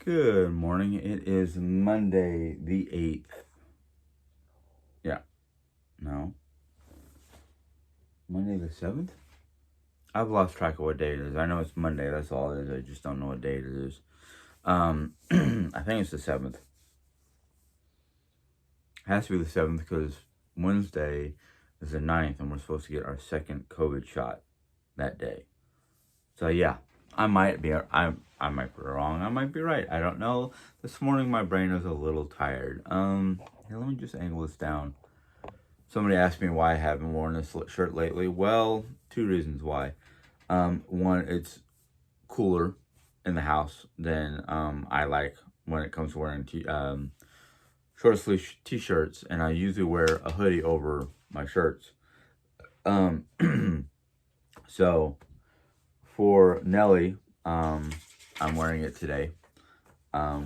Good morning. It is Monday the 8th. Yeah, no. Monday the 7th? I've lost track of what day it is. I know it's Monday, that's all it is. I just don't know what day it is. I think it's the 7th. It has to be the 7th because Wednesday is the 9th and we're supposed to get our second COVID shot that day. So yeah, I might be wrong. I might be right. I don't know. This morning my brain is a little tired. Here, let me just angle this down. Somebody asked me why I haven't worn this shirt lately. Well, two reasons why. One, it's cooler in the house than I like when it comes to wearing short sleeve t-shirts, and I usually wear a hoodie over my shirts. So for Nelly, I'm wearing it today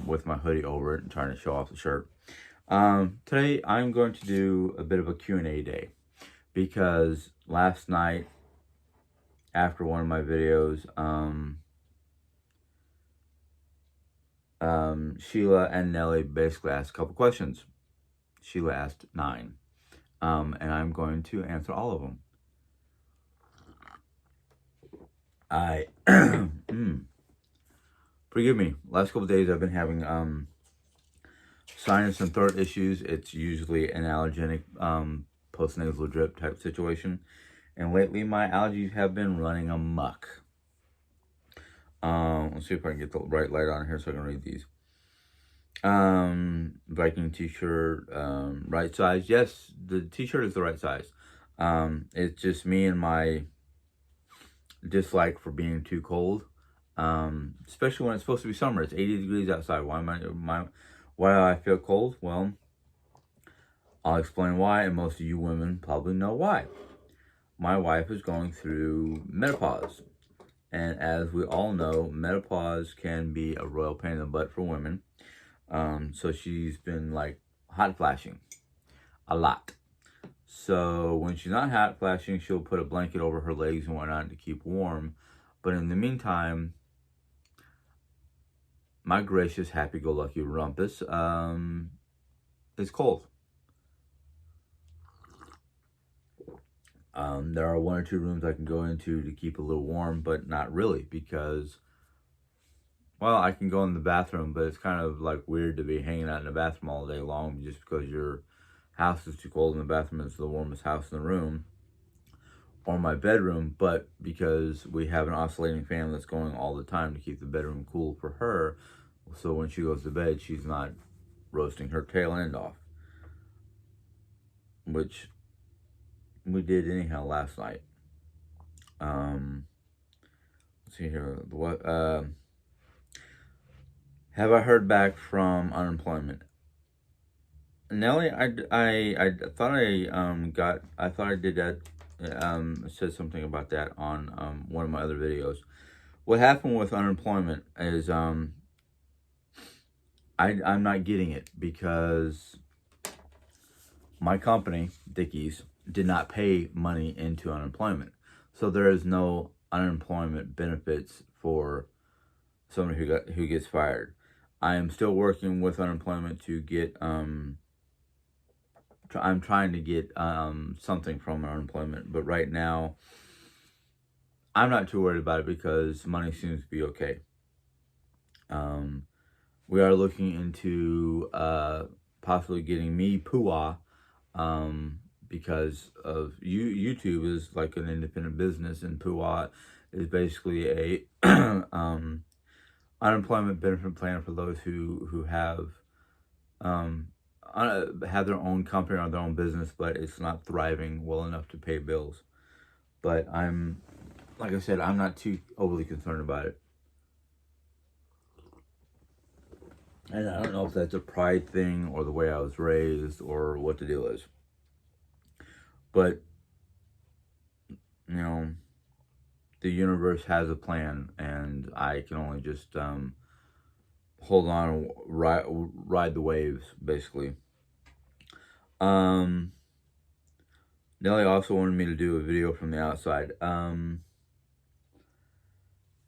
with my hoodie over it and trying to show off the shirt. Today I'm going to do a bit of a Q&A day because last night after one of my videos, Sheila and Nelly basically asked a couple questions. Sheila asked 9, and I'm going to answer all of them. Forgive me, last couple days I've been having sinus and throat issues. It's usually an allergenic postnasal drip type situation. And lately my allergies have been running amok. Let's see if I can get the right light on here so I can read these. Viking t-shirt, right size. Yes, the t-shirt is the right size. It's just me and my dislike for being too cold. Especially when it's supposed to be summer. It's 80 degrees outside. Why do I feel cold? Well, I'll explain why, and most of you women probably know why. My wife is going through menopause. And as we all know, menopause can be a royal pain in the butt for women. So she's been like hot flashing a lot. So when she's not hot flashing, she'll put a blanket over her legs and whatnot to keep warm. But in the meantime, my gracious, happy-go-lucky rumpus is cold. There are one or two rooms I can go into to keep a little warm, but not really because, well, I can go in the bathroom, but it's kind of like weird to be hanging out in the bathroom all day long just because your house is too cold and the bathroom is the warmest house in the room, or my bedroom, but because we have an oscillating fan that's going all the time to keep the bedroom cool for her, so when she goes to bed, she's not roasting her tail end off, which we did anyhow last night. Let's see here. What have I heard back from unemployment? Nelly, I thought I thought I did that. Said something about that on one of my other videos. What happened with unemployment is I'm not getting it because my company, Dickies, did not pay money into unemployment. So there is no unemployment benefits for somebody who gets fired. I am still working with unemployment to get I'm trying to get something from unemployment, but right now I'm not too worried about it because money seems to be okay. We are looking into possibly getting me PUA because of YouTube is like an independent business, and PUA is basically a unemployment benefit plan for those who have their own company or their own business, but it's not thriving well enough to pay bills. But like I said, I'm not too overly concerned about it. And I don't know if that's a pride thing or the way I was raised or what the deal is. But, you know, the universe has a plan, and I can only just hold on and ride the waves, basically. Nelly also wanted me to do a video from the outside.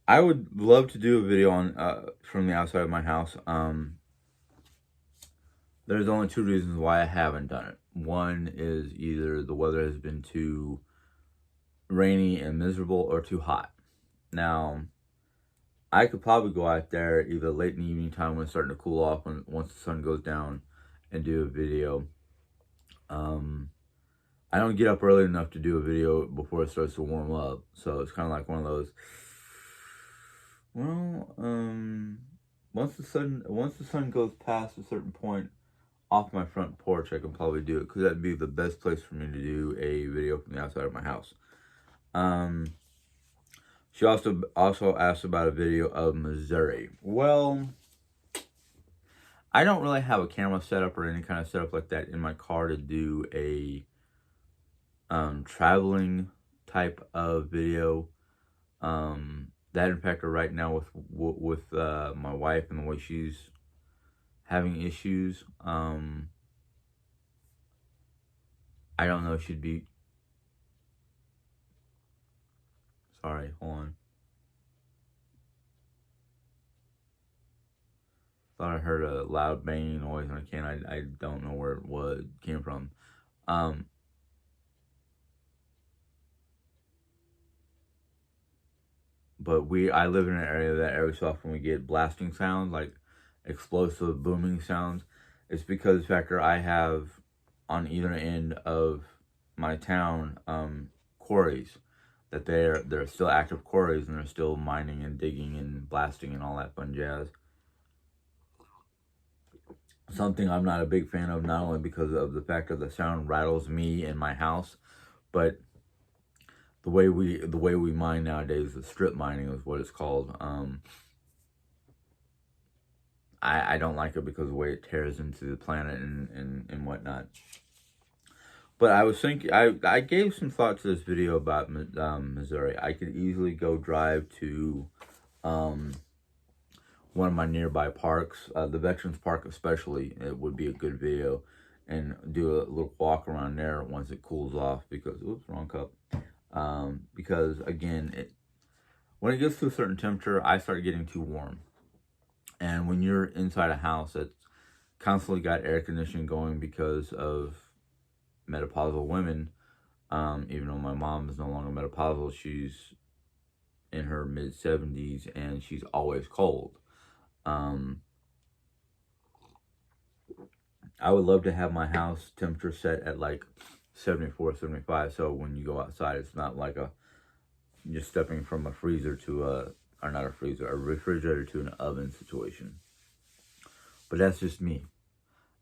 I would love to do a video on from the outside of my house. There's only two reasons why I haven't done it. One is either the weather has been too rainy and miserable or too hot. Now, I could probably go out there either late in the evening time when it's starting to cool off, once the sun goes down, and do a video. I don't get up early enough to do a video before it starts to warm up, so it's kind of like one of those. Well, once the sun goes past a certain point off my front porch, I can probably do it, because that'd be the best place for me to do a video from the outside of my house. She also asked about a video of Missouri. Well, I don't really have a camera setup or any kind of setup like that in my car to do a traveling type of video. That in fact, right now with my wife and the way she's having issues, I don't know if she'd be. Sorry, hold on. Thought I heard a loud banging noise on a can. I don't know where it came from. But I live in an area that every so often we get blasting sounds, like explosive booming sounds. It's because the fact that I have on either end of my town quarries, that they're still active quarries, and they're still mining and digging and blasting and all that fun jazz. Something I'm not a big fan of, not only because of the fact that the sound rattles me in my house, but the way we mine nowadays, the strip mining is what it's called. I don't like it because of the way it tears into the planet and whatnot. But I was thinking, I gave some thought to this video about Missouri. I could easily go drive to one of my nearby parks, the Veterans Park especially. It would be a good video, and do a little walk around there once it cools off, because, oops, wrong cup. Because again, when it gets to a certain temperature, I start getting too warm. And when you're inside a house that's constantly got air conditioning going because of menopausal women, even though my mom is no longer menopausal, she's in her mid-70s and she's always cold. I would love to have my house temperature set at like 74, 75, so when you go outside, it's not like you're stepping from a freezer to a refrigerator to an oven situation. But that's just me.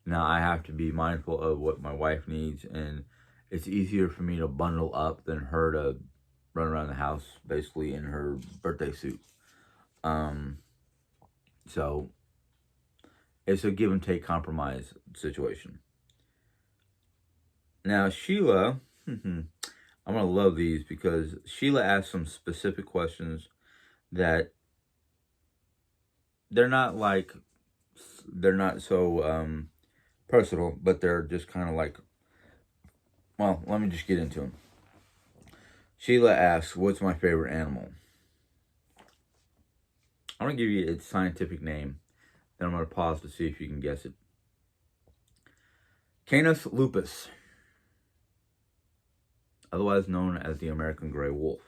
Now, I have to be mindful of what my wife needs, and it's easier for me to bundle up than her to run around the house basically in her birthday suit. So it's a give and take compromise situation. Now, Sheila, I'm going to love these, because Sheila asked some specific questions that they're not so personal, but they're just kind of like, well, let me just get into them. Sheila asks, what's my favorite animal? I'm going to give you its scientific name, then I'm going to pause to see if you can guess it. Canis lupus, otherwise known as the American gray wolf.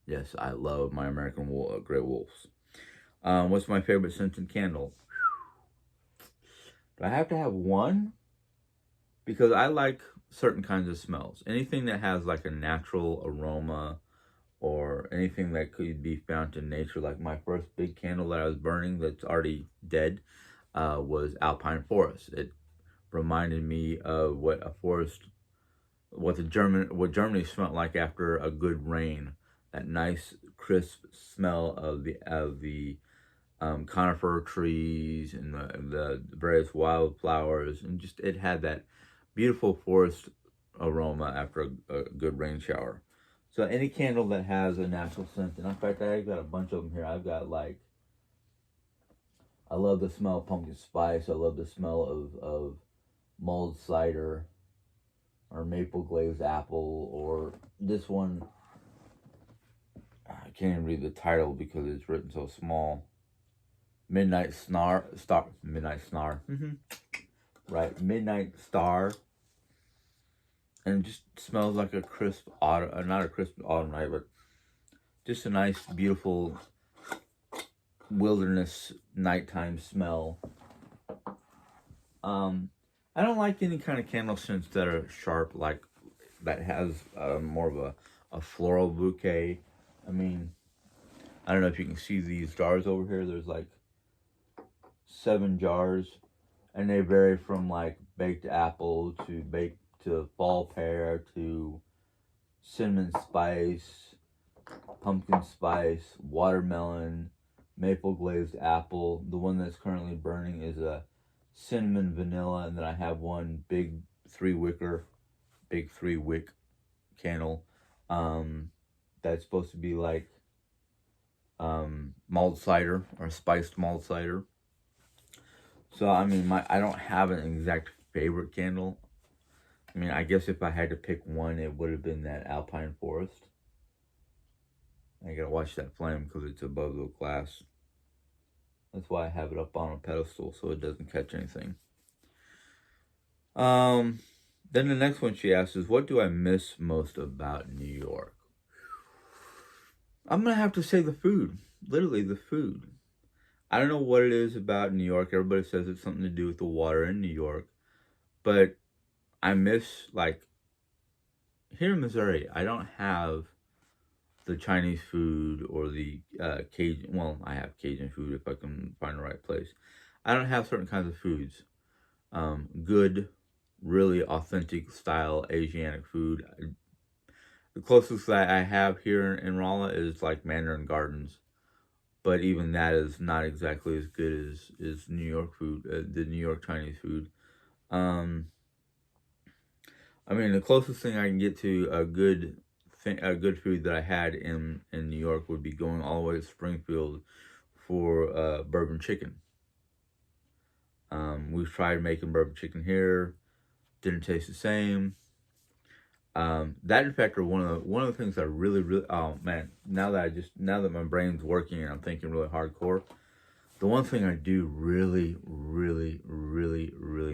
Yes, I love my American gray wolves. What's my favorite scented candle? Do I have to have one? Because I like certain kinds of smells. Anything that has like a natural aroma, or anything that could be found in nature. Like my first big candle that I was burning that's already dead was alpine forest. It reminded me of what Germany smelled like after a good rain. That nice crisp smell of the conifer trees and the various wildflowers, and just it had that beautiful forest aroma after a good rain shower. So any candle that has a natural scent, and in fact I've got a bunch of them here. I've got I love the smell of pumpkin spice. I love the smell of mulled cider, or maple glazed apple, or this one. I can't even read the title because it's written so small. Midnight Star. Right, Midnight Star. And it just smells like a crisp autumn, not a crisp autumn night, but just a nice, beautiful wilderness nighttime smell. I don't like any kind of candle scents that are sharp, like that has more of a floral bouquet. I mean, I don't know if you can see these jars over here. There's like 7 jars, and they vary from like baked apple to fall pear to cinnamon spice, pumpkin spice, watermelon, maple glazed apple. The one that's currently burning is a cinnamon vanilla, and then I have one big 3-wick candle that's supposed to be like malt cider or spiced malt cider. So I mean, I don't have an exact favorite candle. I mean, I guess if I had to pick one, it would have been that Alpine Forest. I gotta watch that flame because it's above the glass. That's why I have it up on a pedestal so it doesn't catch anything. Then the next one she asks is, what do I miss most about New York? I'm gonna have to say the food. Literally the food. I don't know what it is about New York. Everybody says it's something to do with the water in New York. But I miss, like, here in Missouri, I don't have the Chinese food or the Cajun. Well, I have Cajun food if I can find the right place. I don't have certain kinds of foods. Good, really authentic style Asiatic food. The closest that I have here in Rolla is like Mandarin Gardens. But even that is not exactly as good as New York food, the New York Chinese food. I mean, the closest thing I can get to a good food that I had in New York would be going all the way to Springfield for bourbon chicken. We've tried making bourbon chicken here, didn't taste the same. That in fact are one of the things I really oh man, now that my brain's working and I'm thinking really hardcore, the one thing I do really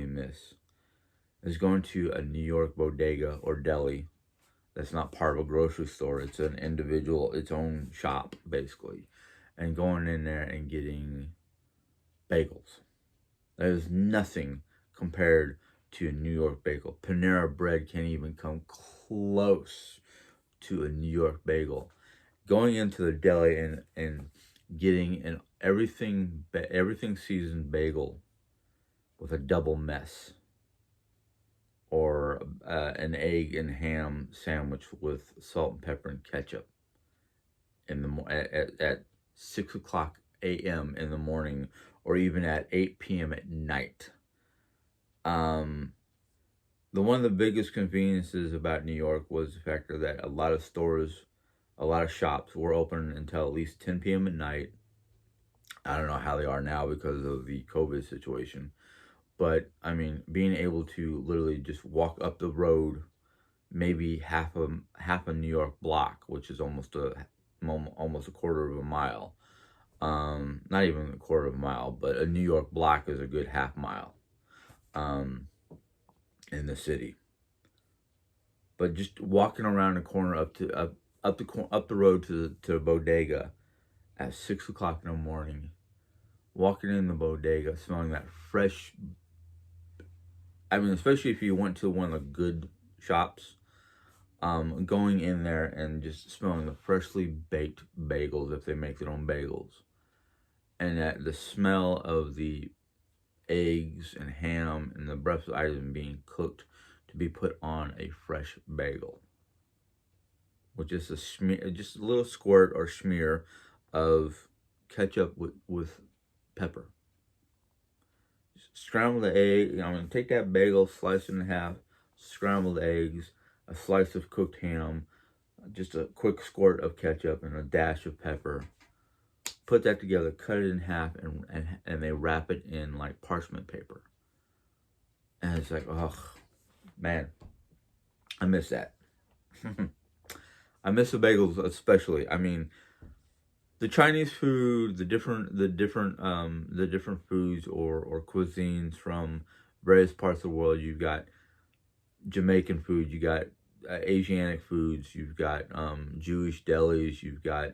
miss is going to a New York bodega or deli that's not part of a grocery store. It's an individual, its own shop basically, and going in there and getting bagels. There's nothing compared to a New York bagel. Panera Bread can't even come close to a New York bagel. Going into the deli and getting an everything seasoned bagel with a double mess, or an egg and ham sandwich with salt and pepper and ketchup at 6:00 a.m. in the morning, or even at 8 p.m. at night. The one of the biggest conveniences about New York was the fact that a lot of stores, a lot of shops were open until at least 10 p.m. at night. I don't know how they are now because of the COVID situation. But, I mean, being able to literally just walk up the road, maybe half a New York block, which is almost a quarter of a mile. Not even a quarter of a mile, but a New York block is a good half mile. In the city. But just walking around the corner up the road to a bodega at 6:00 in the morning, walking in the bodega, smelling that fresh. I mean, especially if you went to one of the good shops, going in there and just smelling the freshly baked bagels, if they make their own bagels, and that the smell of the eggs and ham and the breakfast items being cooked to be put on a fresh bagel with just a little squirt or smear of ketchup with pepper. Scramble the egg. Take that bagel, slice it in half, scrambled eggs, a slice of cooked ham, just a quick squirt of ketchup and a dash of pepper. Put that together, cut it in half, and they wrap it in like parchment paper. And it's like, oh man, I miss that. I miss the bagels especially. I mean, the Chinese food, the different foods or cuisines from various parts of the world. You've got Jamaican food, you got Asiatic foods, you've got Jewish delis, you've got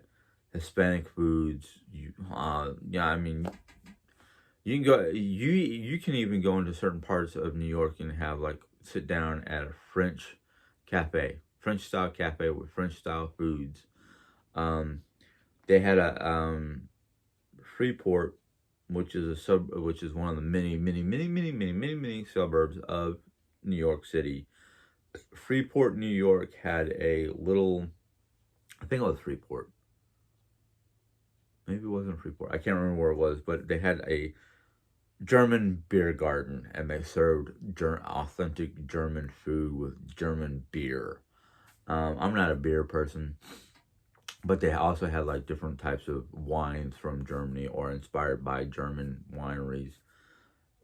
Hispanic foods. Yeah, I mean, you can go. You can even go into certain parts of New York and have like sit down at a French cafe, French style cafe with French style foods. Um, they had a Freeport, which is one of the many suburbs of New York City. Freeport, New York had a little, I think it was Freeport. Maybe it wasn't Freeport. I can't remember where it was, but they had a German beer garden and they served authentic German food with German beer. I'm not a beer person, but they also had like different types of wines from Germany or inspired by German wineries.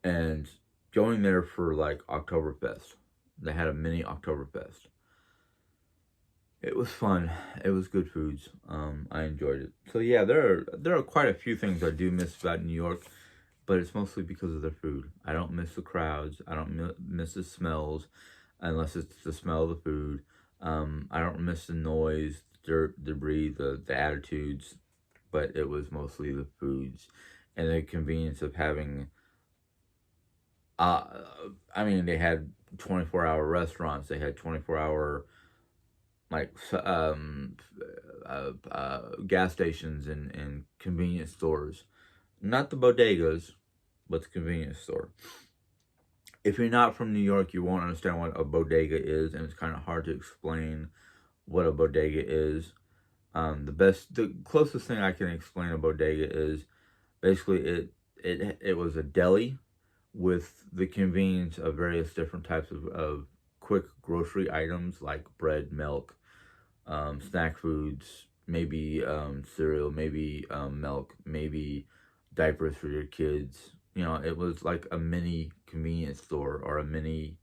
And going there for like Oktoberfest, they had a mini Oktoberfest. It was fun. It was good foods. I enjoyed it. So yeah, there are quite a few things I do miss about New York, but it's mostly because of their food. I don't miss the crowds. I don't miss the smells, unless it's the smell of the food. I don't miss the noise, dirt, debris, the attitudes, but it was mostly the foods and the convenience of having. Uh, I mean, they had 24-hour restaurants. They had 24-hour like gas stations and convenience stores. Not the bodegas, but the convenience store. If you're not from New York, you won't understand what a bodega is, and it's kind of hard to explain what a bodega is. The closest thing I can explain a bodega is basically it was a deli with the convenience of various different types of quick grocery items like bread, milk, snack foods, maybe cereal, maybe milk, maybe diapers for your kids. You know, it was like a mini convenience store or a mini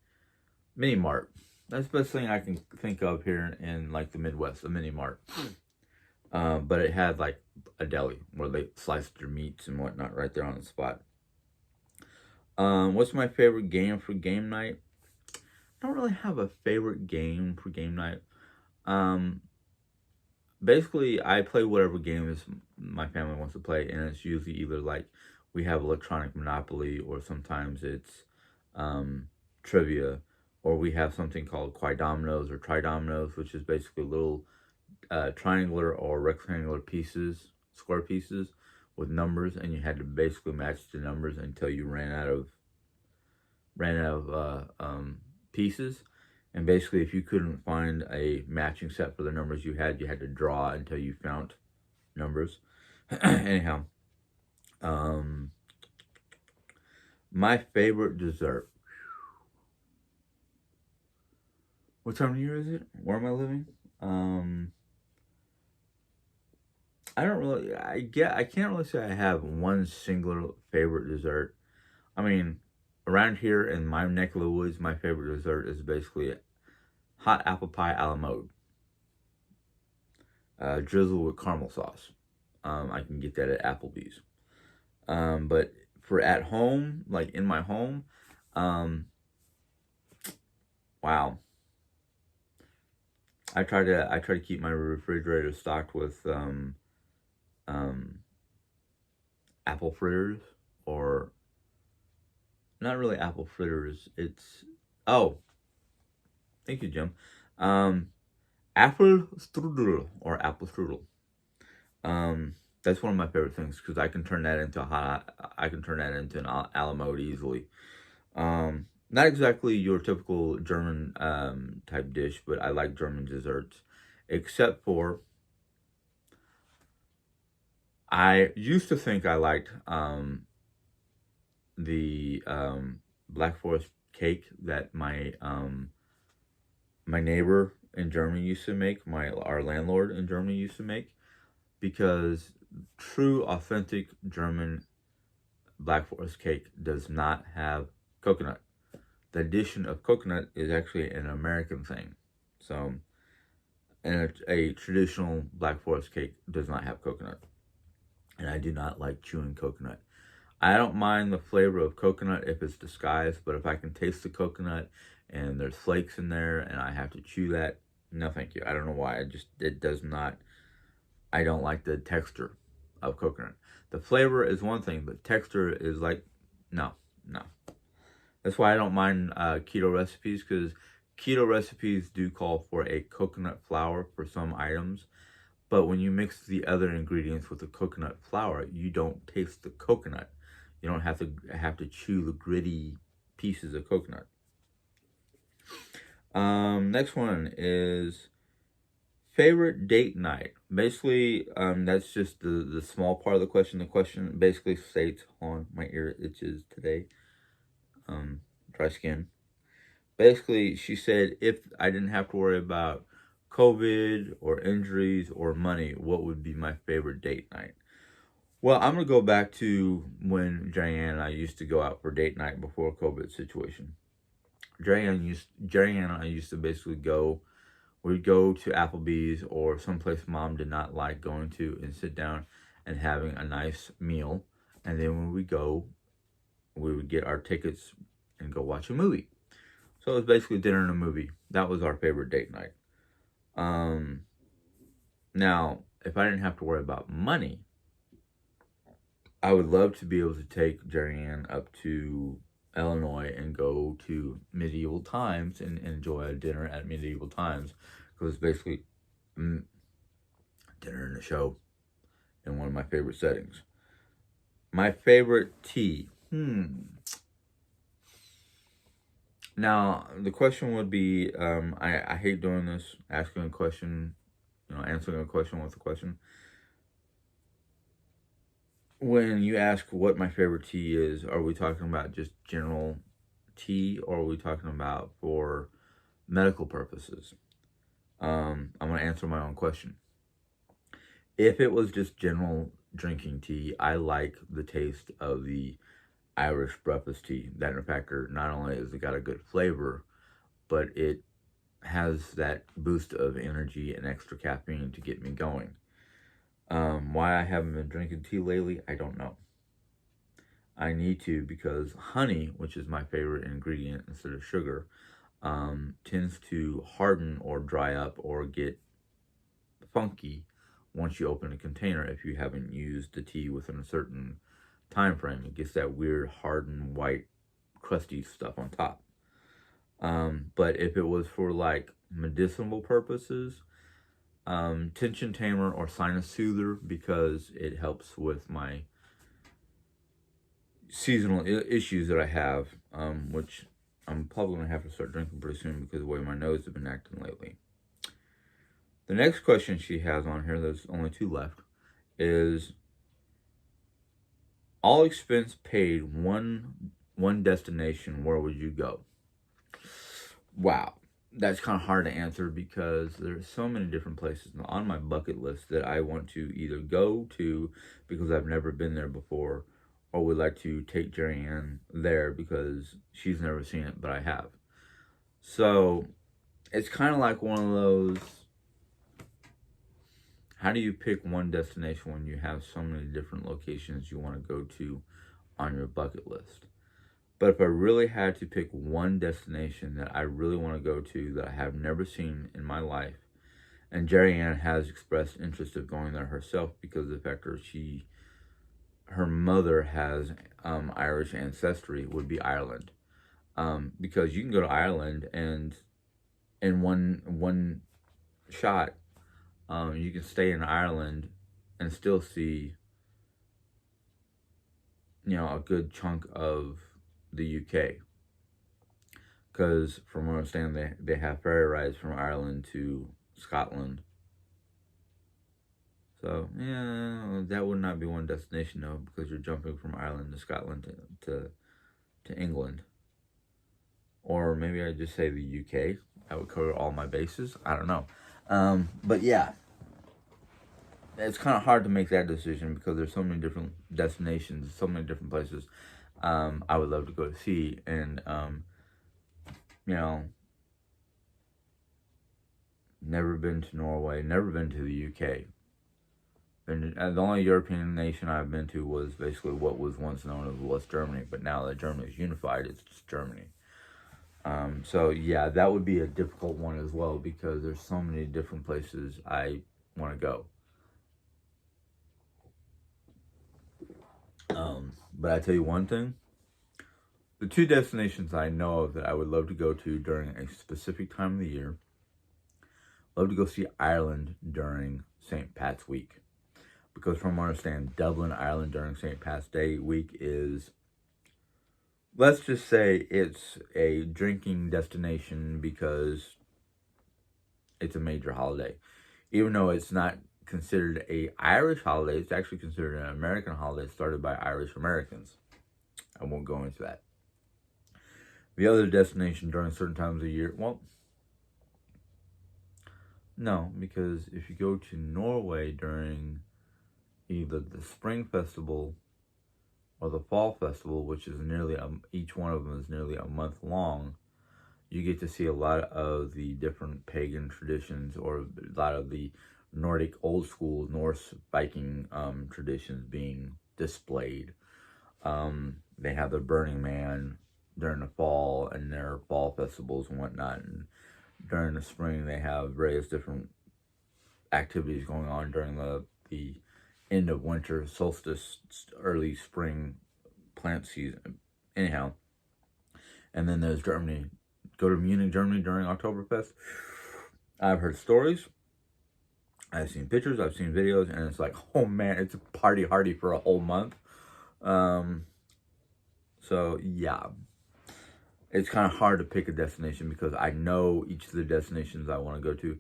mart. That's the best thing I can think of here in like the Midwest, a mini mart. But it had like a deli where they sliced your meats and whatnot right there on the spot. What's my favorite game for game night? I don't really have a favorite game for game night. Um, Basically, I play whatever games my family wants to play, and it's usually either like we have electronic Monopoly, or sometimes it's trivia, or we have something called Quidominoes or Tridominoes, which is basically little triangular or rectangular pieces, square pieces with numbers, and you had to basically match the numbers until you ran out of pieces. And basically, if you couldn't find a matching set for the numbers you had to draw until you found numbers. Anyhow, my favorite dessert. What time of year is it? Where am I living? I don't really. I can't really say I have one singular favorite dessert. I mean, around here in my neck of the woods, my favorite dessert is basically hot apple pie a la mode, drizzled with caramel sauce. I can get that at Applebee's. But for at home, like in my home, um, wow. I try to keep my refrigerator stocked with um, apple fritters, or not really apple fritters. It's oh, thank you, Jim. Um, Apple strudel or apple strudel. That's one of my favorite things because I can turn that into a hot. I can turn that into an a la mode easily. Not exactly your typical German type dish, but I like German desserts, except for I used to think I liked the Black Forest cake that my neighbor in Germany used to make, our landlord in Germany used to make, because true authentic German Black Forest cake does not have coconut. The addition of coconut is actually an American thing. So, and a traditional Black Forest cake does not have coconut. and I do not like chewing coconut. I don't mind the flavor of coconut if it's disguised, but if I can taste the coconut and there's flakes in there and I have to chew that, no thank you. I don't know why. It does not, I don't like the texture of coconut. The flavor is one thing, but texture is like, no, no. That's why I don't mind keto recipes, because keto recipes do call for a coconut flour for some items. But when you mix the other ingredients with the coconut flour, you don't taste the coconut. You don't have to chew the gritty pieces of coconut. Next one is favorite date night. Basically, that's just the small part of the question. The question basically states, hold on, my ear itches today. Dry skin. Basically, she said if I didn't have to worry about COVID or injuries or money, what would be my favorite date night? Well, I'm gonna go back to when Jerry and I used to go out for date night before COVID situation. Jerry and I used to basically go. We'd go to Applebee's or someplace Mom did not like going to, and sit down and having a nice meal. And then when we go, we would get our tickets and go watch a movie. So it was basically dinner and a movie. That was our favorite date night. Now, if I didn't have to worry about money, I would love to be able to take Jerry Ann up to Illinois and go to medieval times and enjoy a dinner at medieval times, because it's basically dinner and a show in one of my favorite settings. My favorite tea. Now, the question would be, I hate doing this, asking a question, answering a question with a question. When you ask what my favorite tea is, are we talking about just general tea, or are we talking about for medical purposes? I'm going to answer my own question. If it was just general drinking tea, I like the taste of the Irish breakfast tea. That, in fact, not only has it got a good flavor, but it has that boost of energy and extra caffeine to get me going. Why I haven't been drinking tea lately, I don't know. I need to, because honey, which is my favorite ingredient instead of sugar, tends to harden or dry up or get funky once you open a container if you haven't used the tea within a certain time frame. It gets that weird hardened white crusty stuff on top. But if it was for like medicinal purposes, tension tamer or sinus soother, because it helps with my seasonal issues that I have, which I'm probably going to have to start drinking pretty soon because of the way my nose has been acting lately. The next question she has on here, there's only 2 left, is all expense paid, one destination, where would you go? Wow, that's kind of hard to answer because there's so many different places on my bucket list that I want to either go to because I've never been there before, or would like to take Jerry Ann there because she's never seen it, but I have. So it's kind of like one of those, how do you pick one destination when you have so many different locations you want to go to on your bucket list? But if I really had to pick one destination that I really want to go to that I have never seen in my life, and Jerry Ann has expressed interest of going there herself because of the fact that her mother has Irish ancestry, would be Ireland. Because you can go to Ireland and in one shot, you can stay in Ireland and still see, a good chunk of the UK. Because from what I understand, they have ferry rides from Ireland to Scotland. So, yeah, that would not be one destination, though, because you're jumping from Ireland to Scotland to England. Or maybe I'd just say the UK. That would cover all my bases. I don't know. But yeah, it's kind of hard to make that decision because there's so many different destinations, so many different places I would love to go to see. And, never been to Norway, never been to the UK. And the only European nation I've been to was basically what was once known as West Germany, but now that Germany is unified, it's just Germany. So yeah, that would be a difficult one as well because there's so many different places I want to go. But I tell you one thing, the two destinations I know of that I would love to go to during a specific time of the year, love to go see Ireland during St. Pat's week. Because from what I understand, Dublin, Ireland during St. Pat's Day week is, let's just say it's a drinking destination because it's a major holiday. Even though it's not considered a Irish holiday, it's actually considered an American holiday started by Irish Americans. I won't go into that. The other destination during certain times of the year, well, no, because if you go to Norway during either the Spring Festival or the Fall Festival, which is each one of them is nearly a month long, you get to see a lot of the different pagan traditions or a lot of the Nordic old school Norse Viking traditions being displayed. They have the Burning Man during the fall and their fall festivals and whatnot. And during the spring, they have various different activities going on during the end of winter solstice, early spring plant season. Anyhow, and then there's Germany. Go to Munich, Germany during Oktoberfest. I've heard stories. I've seen pictures. I've seen videos, and it's like, oh man, it's a party hardy for a whole month. So yeah, it's kind of hard to pick a destination because I know each of the destinations I want to go to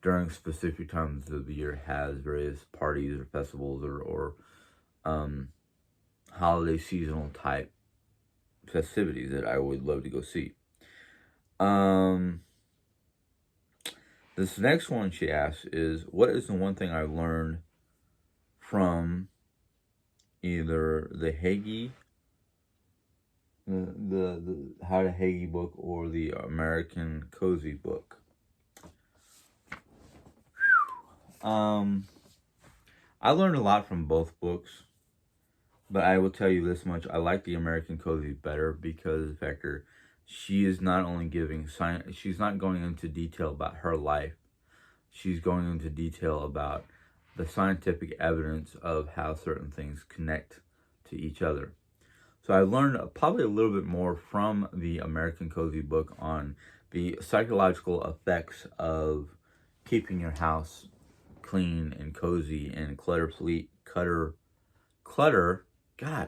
during specific times of the year has various parties or festivals or holiday seasonal type festivities that I would love to go see. This next one she asks is, what is the one thing I learned from either the Hagi, the How to Hagi book, or the American Cozy book? I learned a lot from both books, but I will tell you this much: I like the American Cozy better because of the fact that she is not only giving science, she's not going into detail about her life. She's going into detail about the scientific evidence of how certain things connect to each other. So I learned probably a little bit more from the American Cozy book on the psychological effects of keeping your house clean and cozy and clutter-free. God,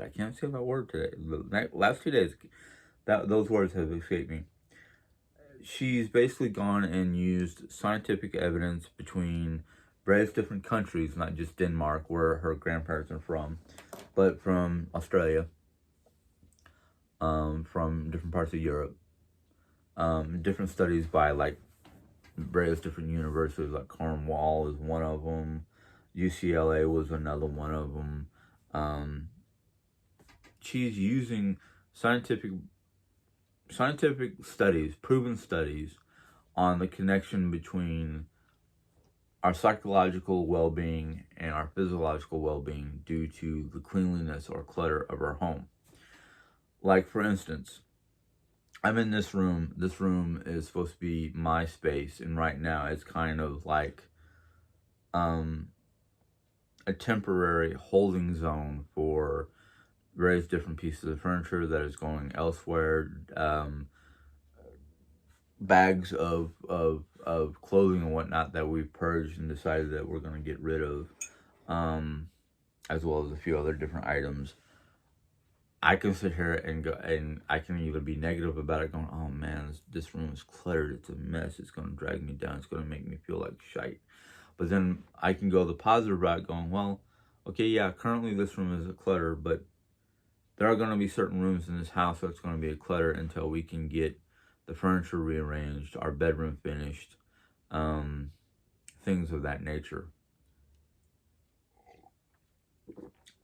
I can't say that word today. The last 2 days, those words have escaped me. She's basically gone and used scientific evidence between various different countries, not just Denmark, where her grandparents are from, but from Australia, from different parts of Europe, different studies by like various different universities, like Cornwall is one of them, UCLA was another one of them. She's using scientific studies, proven studies, on the connection between our psychological well-being and our physiological well-being due to the cleanliness or clutter of our home. Like, for instance, I'm in this room. This room is supposed to be my space, and right now it's kind of like a temporary holding zone for various different pieces of furniture that is going elsewhere, bags of clothing and whatnot that we've purged and decided that we're going to get rid of, as well as a few other different items. I can sit here and go, and I can either be negative about it, going, oh man, this room is cluttered, it's a mess, it's going to drag me down, it's going to make me feel like shite. But then I can go the positive route, going, well, okay, yeah, currently this room is a clutter, but there are going to be certain rooms in this house that's going to be a clutter until we can get the furniture rearranged, our bedroom finished, things of that nature.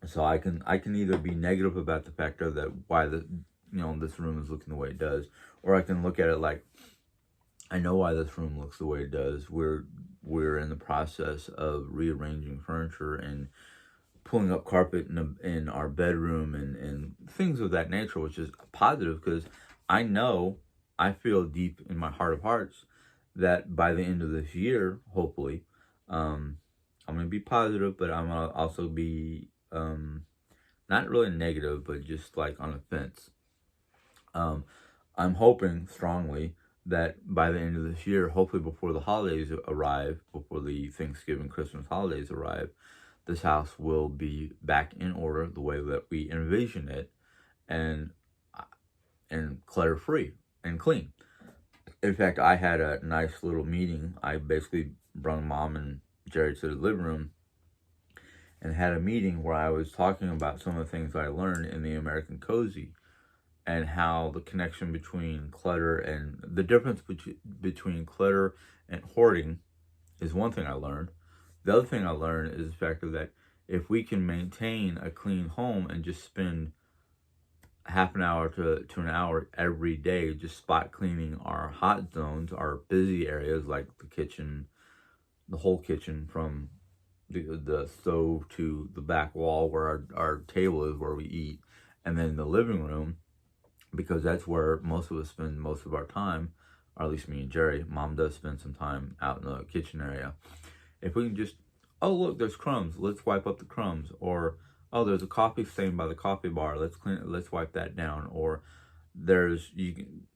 So I can either be negative about the fact of that why this room is looking the way it does, or I can look at it like, I know why this room looks the way it does. We're we're in the process of rearranging furniture and pulling up carpet in our bedroom and things of that nature, which is positive because I feel deep in my heart of hearts that by the end of this year, hopefully, I'm going to be positive, but I'm going to also be not really negative, but just like on the fence. I'm hoping strongly that by the end of this year, hopefully before the holidays arrive, before the Thanksgiving, Christmas holidays arrive, this house will be back in order the way that we envision it, and clutter free and clean. In fact, I had a nice little meeting. I basically brought Mom and Jerry to the living room and had a meeting where I was talking about some of the things I learned in the American Cozy and how the connection between clutter and the difference between clutter and hoarding is one thing I learned. The other thing I learned is the fact that if we can maintain a clean home and just spend half an hour to an hour every day just spot cleaning our hot zones, our busy areas like the kitchen, the whole kitchen from the stove to the back wall where our table is where we eat, and then the living room, because that's where most of us spend most of our time, or at least me and Jerry. Mom does spend some time out in the kitchen area. If we can just, oh look, there's crumbs, let's wipe up the crumbs, or oh, there's a coffee stain by the coffee bar, let's clean it, let's wipe that down, or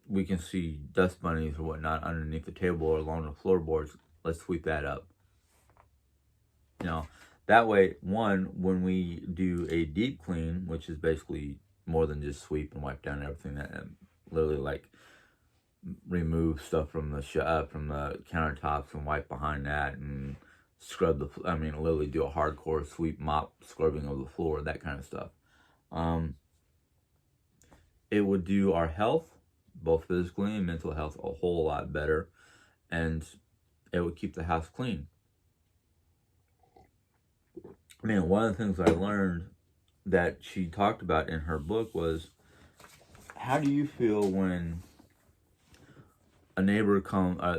we can see dust bunnies or whatnot underneath the table or along the floorboards, let's sweep that up. That way, one, when we do a deep clean, which is basically more than just sweep and wipe down everything, that literally like remove stuff from the countertops and wipe behind that and scrub literally do a hardcore sweep mop scrubbing of the floor, that kind of stuff. It would do our health, both physically and mental health, a whole lot better, and it would keep the house clean. One of the things I learned that she talked about in her book was, how do you feel when a neighbor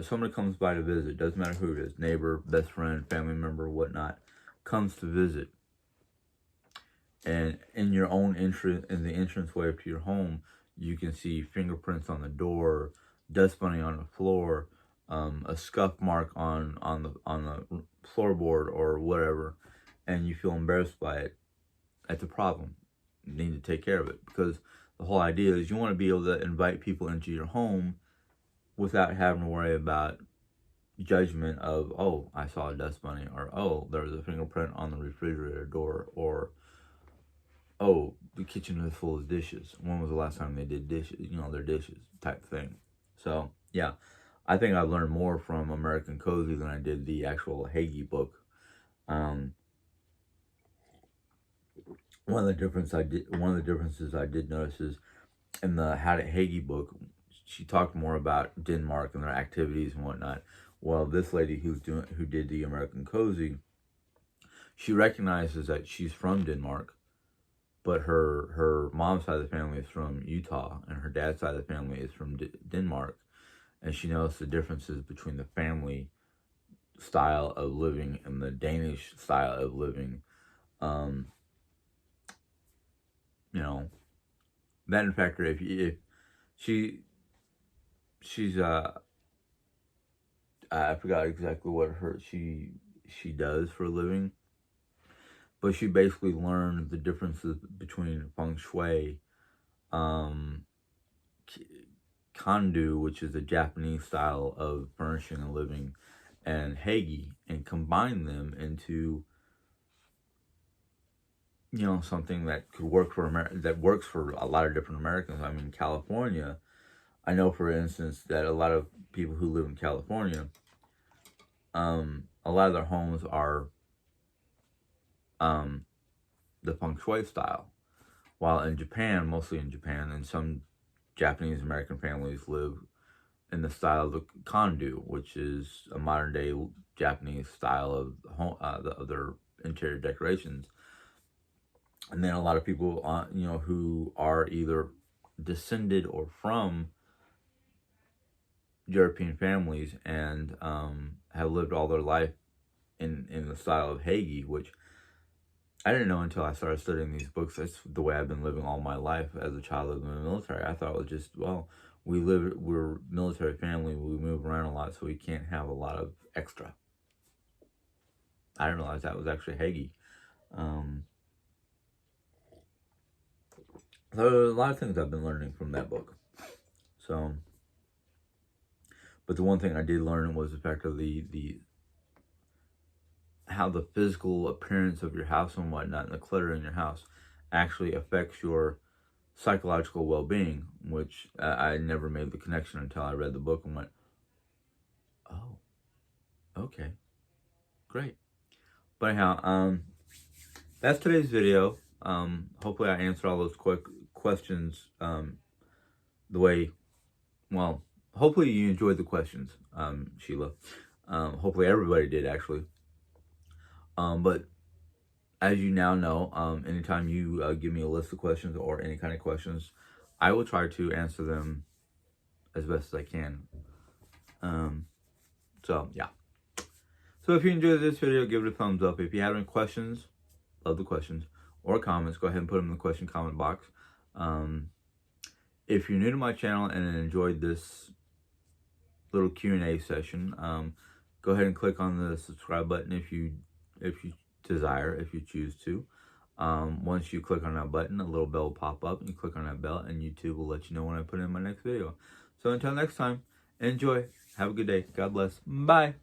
somebody comes by to visit, doesn't matter who it is, neighbor, best friend, family member, whatnot, comes to visit, and in your own entrance, in the entranceway to your home, you can see fingerprints on the door, dust bunny on the floor, a scuff mark on the floorboard or whatever, and you feel embarrassed by it. That's a problem. You need to take care of it, because the whole idea is you want to be able to invite people into your home without having to worry about judgment of, oh, I saw a dust bunny, or oh, there was a fingerprint on the refrigerator door, or oh, the kitchen is full of dishes. When was the last time they did dishes? Their dishes type thing. So yeah, I think I learned more from American Cozy than I did the actual Hagee book. One of the differences I did notice is in the Hagee book, she talked more about Denmark and their activities and whatnot. Well, this lady who did the American Cozy, she recognizes that she's from Denmark, but her mom's side of the family is from Utah, and her dad's side of the family is from Denmark, and she knows the differences between the family style of living and the Danish style of living. That in fact, if she's I forgot exactly what she does for a living, but she basically learned the differences between Feng Shui, Kandu, which is the Japanese style of furnishing and living, and Hagee, and combined them into something that could work that works for a lot of different Americans. California, I know, for instance, that a lot of people who live in California, a lot of their homes are the Feng Shui style, while in Japan, mostly in Japan, and some Japanese American families live in the style of the Kandu, which is a modern day Japanese style of home, of their interior decorations. And then a lot of people, who are either descended or from European families and have lived all their life in the style of Hagee, which I didn't know until I started studying these books. That's the way I've been living all my life as a child of the military. I thought it was just, well, we're military family, we move around a lot, so we can't have a lot of extra. I didn't realize that was actually Hagee. So there's a lot of things I've been learning from that book. So, but the one thing I did learn was the fact of the how the physical appearance of your house and whatnot, and the clutter in your house, actually affects your psychological well-being, which I never made the connection until I read the book and went, oh, okay, great. But anyhow, that's today's video. Hopefully I answered all those quick questions the way, well, hopefully you enjoyed the questions, Sheila. Hopefully everybody did, actually. But as you now know, anytime you give me a list of questions or any kind of questions, I will try to answer them as best as I can. So, yeah. So if you enjoyed this video, give it a thumbs up. If you have any questions, love the questions, or comments, go ahead and put them in the question comment box. If you're new to my channel and enjoyed this little Q&A session, go ahead and click on the subscribe button if you desire, if you choose to. Once you click on that button, a little bell will pop up, and you click on that bell, and YouTube will let you know when I put in my next video. So until next time, enjoy. Have a good day. God bless. Bye.